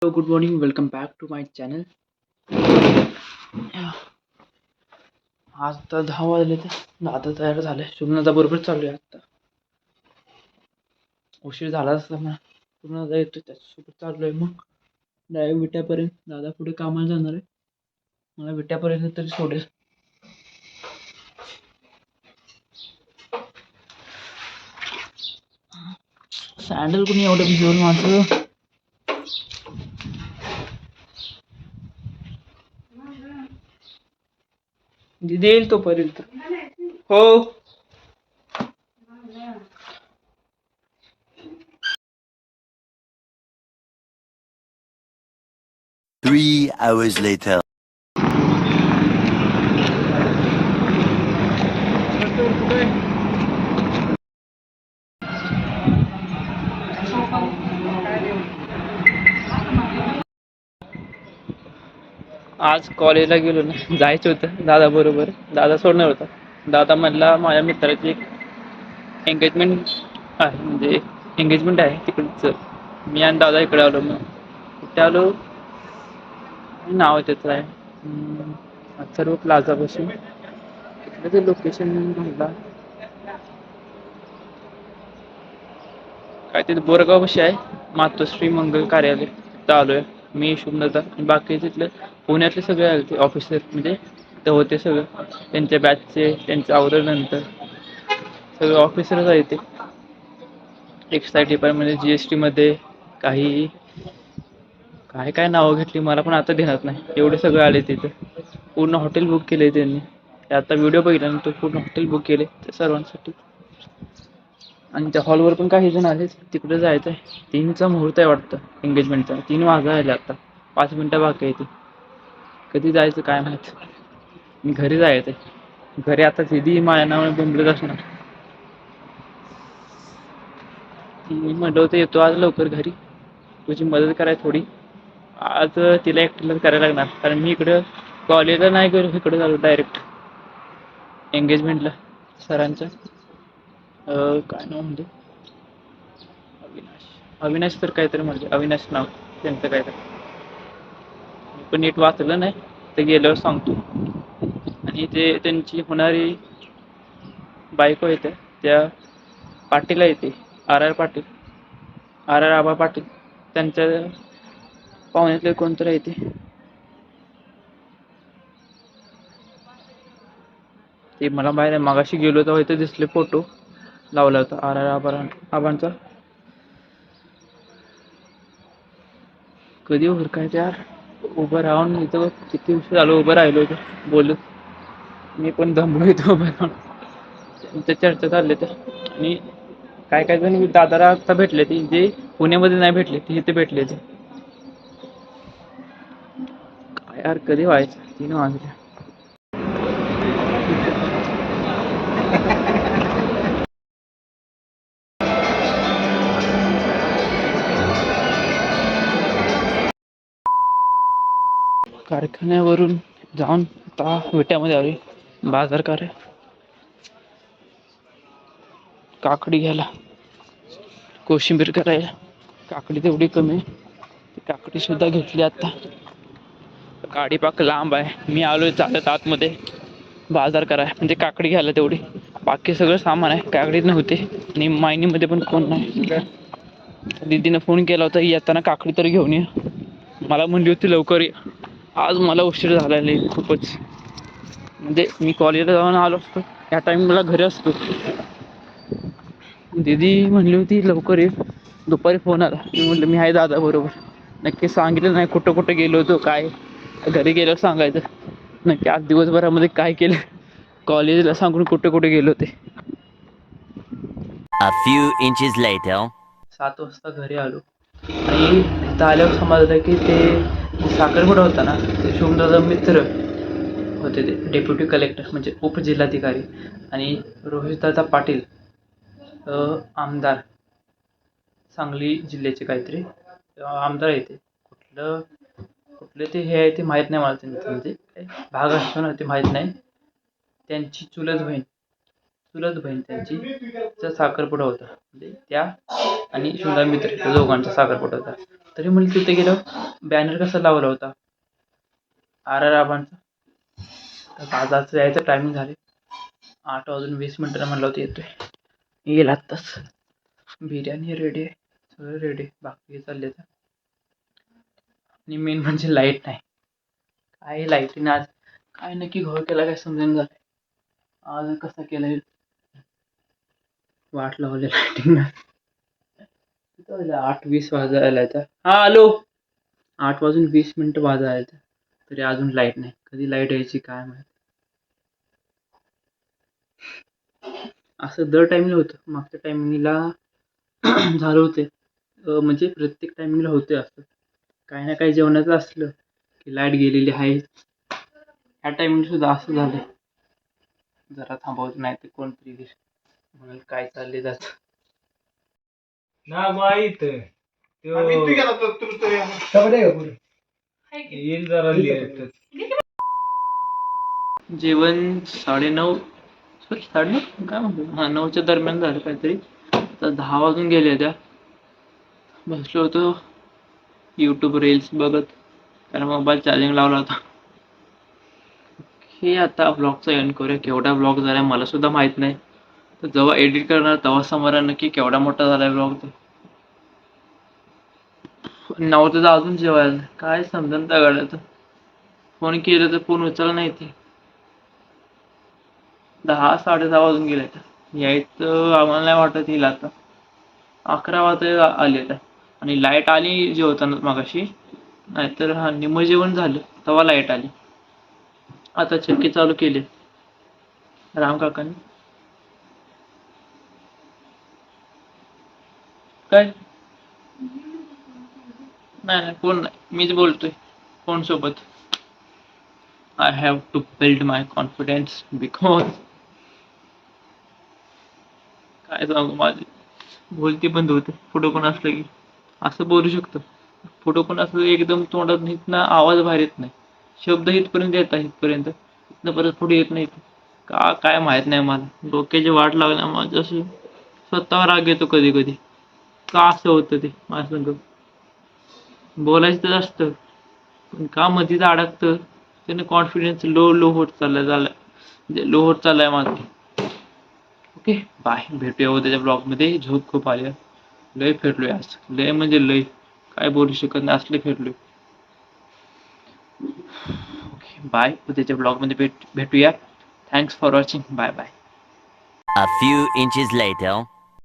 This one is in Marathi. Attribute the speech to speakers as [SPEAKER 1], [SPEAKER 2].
[SPEAKER 1] Hello, good morning. Welcome back to my channel. आज तर 10 वाजले तर दादा तयार झाले. शुभनादा बरोबर चालू आहे आता. उशीर झाला असता ना. शुभनादा येतो त्याच्यासोबत चाललोय मग डायरेक्ट विट्यापर्यंत. दादा पुढे कामाला जाणार आहे. मला विट्यापर्यंत तरी सोडेल. सँडल कोणी एवढं भिजवलं माझं. दिदी येईल तोपर्यंत. हो.
[SPEAKER 2] 3 hours later.
[SPEAKER 1] आज कॉलेजला गेलो ना, जायचं होतं दादा बरोबर. दादा सोडणार होता. दादा म्हणला माझ्या मित्राची एक एंगेजमेंट आहे, म्हणजे एंगेजमेंट आहे तिकडचं. मी आणि दादा इकडे आलो. मग कुठे आलो, नाव त्याचं आहे सर्व प्लाझापासून. तिकडे लोकेशन म्हणला काय ते बोरगावपाशी आहे, मातोश्री मंगल कार्यालय. तिथं आलोय मी, शुभनदा आणि बाकी तिथले पुण्यातले सगळे आले ते ऑफिसर, म्हणजे ते होते सगळं त्यांच्या बॅचचे. त्यांच्या आवरल्यानंतर सगळे ऑफिसरच आहे ते. एक्साईज डिपार्टमेंट, GST मध्ये काही काय काय नावं घेतली मला पण आता ध्यानात नाही. एवढे सगळे आले तिथे. पूर्ण हॉटेल बुक केले त्यांनी. आता व्हिडिओ बघितला ना, तो पूर्ण हॉटेल बुक केले त्या सर्वांसाठी. आणि त्या हॉलवर पण काही जण आले. तिकडे जायचं आहे. 3चा मुहूर्त आहे वाटतं एंगेजमेंटचा. 3 वाजायला आता 5 मिनटं बाकी आहे. ते कधी जायचं काय माहित. मी घरी जायचं आहे. घरी आता दिदी माझ्या नावाने बोंबलत असणार. मी म्हटलं होतं येतो आज लवकर घरी, तुझी मदत करायची थोडी. आज तिला एकटीलाच करायला लागणार, कारण मी इकडं कॉलेजला नाही गेलो, इकडं झालो डायरेक्ट एंगेजमेंटला सरांच्या. काय नाव म्हणजे अविनाश तर काहीतरी म्हणजे, अविनाश नाव त्यांचं काहीतरी. मी पण नीट वाचलं नाही, ते गेल्यावर सांगतो. आणि ते त्यांची होणारी बायको येते त्या पाटीलला येते, RR पाटील, RR आबा पाटील. त्यांच्या पाहुण्यातले कोणतरी येते. ते मला माहिती आहे, मागाशी गेलो तेव्हा इथे दिसले, फोटो लावला होता RR आबांचा. कधी काय यार, उभं राहून इथं किती उशीर झालो, उभं राहिलो इथं बोलत. मी पण दमलो इथं उभं राहून. त्यांच्या चर्चा चालले तर. आणि काय काय जण दादाला आता भेटले, ती जे पुण्यामध्ये नाही भेटले ते इथे भेटले. ते काय यार, कधी व्हायचं. 3 वाजले. कारखान्यावरून जाऊन आता विट्यामध्ये आली. बाजार कार्य, काकडी घ्यायला, कोशिंबीर करायला. काकडी तेवढी कमी आहे, ती काकडी सुद्धा घेतली आता. गाडी पाक लांब आहे. मी आलोय चालत आतमध्ये बाजार कराय, म्हणजे काकडी घ्यायला तेवढी. बाकी सगळं सामान आहे, काकडीच नव्हते. आणि मायनीमध्ये पण कोण नाही. दीदीनं फोन केला होता, येताना काकडी तर घेऊन ये. मला म्हणली होती लवकर ये. आज मला उशीर झालेला आहे खूपच. म्हणजे मी कॉलेजला जाऊन आलो असतो, या टाइमला घरी असतो. दीदी म्हणली होती लवकर ये. दुपारी फोन आला, मी म्हटलं मी आहे दादा बरोबर. नक्की सांगितलं नाही कुठं कुठं गेलो होतो, काय. घरी गेल्यावर सांगायचं नक्की आज दिवसभरामध्ये काय केलं. कॉलेजला सांगून कुठे कुठे गेलो होते.
[SPEAKER 2] A few inches later.
[SPEAKER 1] 7 वाजता घरी आलो. आणि इथं आल्यावर समजलं की ते साखरपुडा होता ना, ते शुभदादा मित्र होते. ते डेप्युटी कलेक्टर म्हणजे उपजिल्हाधिकारी. आणि रोहितदादा पाटील आमदार, सांगली जिल्ह्याचे काहीतरी आमदार आहे. ते कुठले ते हे आहे ते माहीत नाही मला. त्यांचं म्हणजे भाग असतो ना, ते माहीत नाही. त्यांची चुलत बहीण चुलत बहीण त्यांची चा साखरपुडा होता. म्हणजे त्या आणि शुदा मित्र त्या दोघांचा साखरपुडा होता. तरी म्हणलं तिथे गेलो बॅनर कसा लावला होता आर आबांचा. तर बाजारचं यायचं टायमिंग झाले 8:20 म्हणलं होतं येतोय. येईल आत्ताच. बिर्याणी रेडी आहे, सगळं रेडी आहे, बाकी चालले तर. आणि मेन म्हणजे लाईट नाही. काय लाईटीने आज काय नक्की घोळ केला काय समजून झालं. आज कसा केलाय वाट लावली लाईटिंग. 8:20 वाजायला आता. हा हॅलो 8:20 वाजायला तरी अजून लाईट नाही. कधी लाईट यायची काय माहिती. असं दर टायमिंगला होतं. मागच्या टायमिंगला झालं होते. म्हणजे प्रत्येक टायमिंगला होते असं. काही ना काही जेवणाचं असलं की लाईट गेलेली आहे. ह्या टायमिंग सुद्धा असं झालं. जरा थांबवत नाही ते कोणतरी म्हणून काय चालले जात
[SPEAKER 3] ना माहित येईल जरा लेट.
[SPEAKER 1] जेवण 9:30 सॉरी 9:30 काय म्हणतो 9च्या दरम्यान झालं काहीतरी. आता 10 वाजून गेले. त्या बसलो होतो यूट्यूब रील्स बघत, कारण मोबाईल चार्जिंग लावला होता. हे आता ब्लॉगचा एंड करूया. केवढा ब्लॉग झाला मला सुद्धा माहीत नाही. तर जेव्हा एडिट करणार तेव्हा समोर नक्की केवढा मोठा झाला ब्लॉग तो. 9चं अजून जेवायला काय समजून त्या गाड्यात फोन केलं तर फोन उचलला नाही. ते 10-10:30 वाजून गेले. यायचं आम्हाला नाही वाटत येईल आता. 11 वाजता आले तर. आणि लाईट आली जेवताना मागाशी, नाहीतर हा निम्म जेवण झालं तेव्हा लाईट आली. आता चक्की चालू केली राम काकांनी. काय नाही कोण नाही, मीच बोलतोय फोन सोबत. I have to build my confidence because काय सांगू माझी बोलती बंद होते. फोटो पण असलं की असं बोलू शकतो. फोटो पण असलं एकदम तोंडात इथनं आवाज बाहेर येत नाही. शब्द इथपर्यंत येतात इथपर्यंत, इथनं परत पुढे येत नाही. का काय माहीत नाही मला. डोक्याची वाट लागल्या माझं. असं स्वतःवर राग येतो कधी कधी. का असं होतं ते माझ्या संग. बोलायचं तर असतं पण का मधीच अडकतं. त्याने कॉन्फिडन्स लो होत लो होत चाललाय माझं. ओके बाय, भेटूया उद्याच्या ब्लॉगमध्ये. झोप खूप आली. लय फिरलोय आज, लय म्हणजे लय. काय बोलू शकत नाही असले फिरलोय. ओके बाय, उद्याच्या ब्लॉगमध्ये भेटूया. Thanks for watching. Bye bye.
[SPEAKER 2] A few inches later.